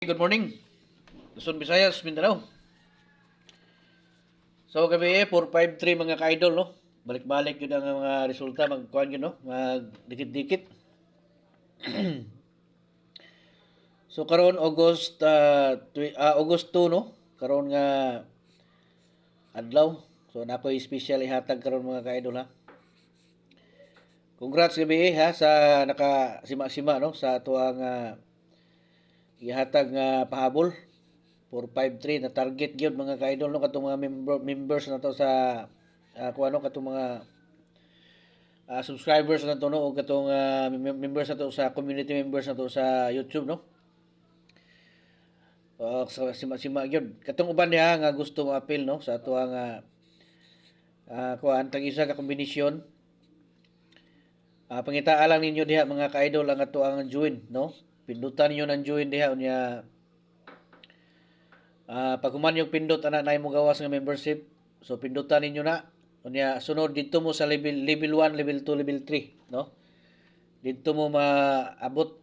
Good morning, Luzon, Visayas, Mindanao. So gabi 453 mga ka-idol, no? Balik-balik yun ang mga resulta, magkuhan yun, no? Magdikit-dikit. So karon August 2, no? Karon nga adlaw. So nako'y special ihatag karon mga ka-idol, ha? Congrats gabi ha sa nakasima-sima, no? Sa tuwang ihatag nga pahabol. 453 na target gyud mga ka-idol, no, katong mga members na to sa kung ano katong mga subscribers na to, no, o katong members na to sa community members na to sa YouTube, no. Sa sima gyud katong uban diha nga gusto mo appeal, no, sa ato nga kuan tag isa ka kombinasyon. Pangitaa lang ninyo diha mga ka-idol ang ato ang join, no. Pindutan niyo nang join diha unya. Pag human yung pindot ana na mo gawas nga membership, so pindutan ninyo na. Unya sunod dito mo sa level 1, level 2, level 3, no? Dito mo maabot.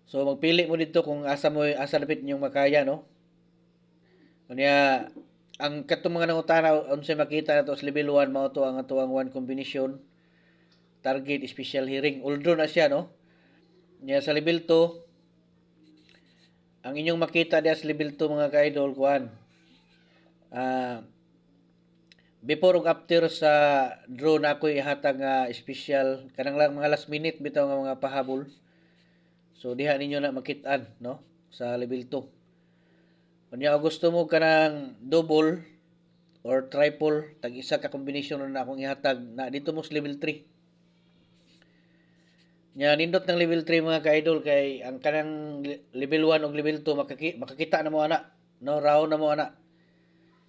So magpili mo dito kung asa lapit ninyong makaya, no? Unya ang katong mga nangutana unsay makita nato sa level 1 mao to ang atuang one combination target special hearing. Although na siya, no? Unya sa level 2 ang inyong makita diya sa level 2 mga ka-idol kuan. Before ug after sa draw na ako'y ihatag nga special kanang lang mga last minute bitaw nga mga pahabol. So diha ninyo na makit-an, no, sa level 2. Unya gusto mo kanang double or triple tag isa ka combination na akong ihatag na dito mo sa level 3. Nya nindot ng level 3 mga ka-idol kay ang kanang level 1 ug level 2 makakita na mo ana, no, raw na mo ana.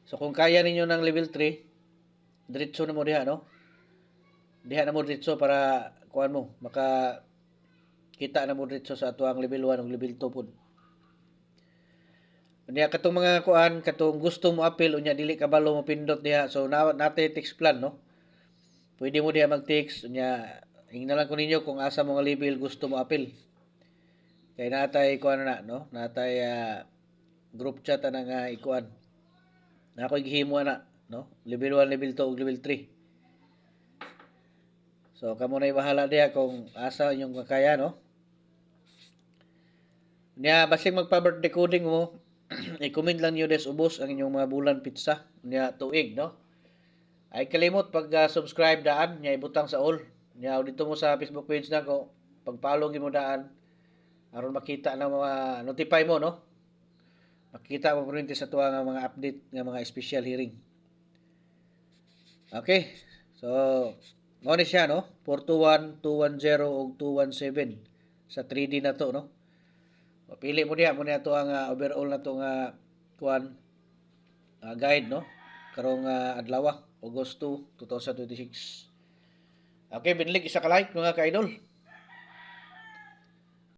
So kung kaya ninyo ng level 3, diretso na mo diha, no? Diha na mo diretso para kuan mo, maka kita na mo diretso sa atuang level 1 ug level 2 pud. Unya katong mga kuan, katong gusto mo appeal unya dili kabalo mo pindot diha. So natay text plan, no? Pwede mo diha mag-text unya hingna lang ko ninyo kung asa mo nga level gusto mo appeal. Kay natay kuan na, no? Natay group chat na nga ikuan. Na ako'y gihimo na, no? Level 1, level 2 ug level 3. So kamo na bahala diha kung asa inyong makaya, no? Nya basig magpa-birthday coding mo, i-comment lang niyo des ubos ang inyong mga bulan pizza nya tuig, no? Ay kalimot pag subscribe daan nya ibutang sa all. Nya dito mo sa Facebook page na ko pag-follow mo daan aron makita na mga notify mo, no? Makita mo printi sa tuwa nga mga update nga mga special hearing. Okay. So mao ni siya, no? 421, 210 ug 217 sa 3D na to, no? Pili mo diha mo na to ang overall na to nga kuan guide, no? Karong adlaw, August 2, 2026. Okay, binlig isa ka like mga ka-idol.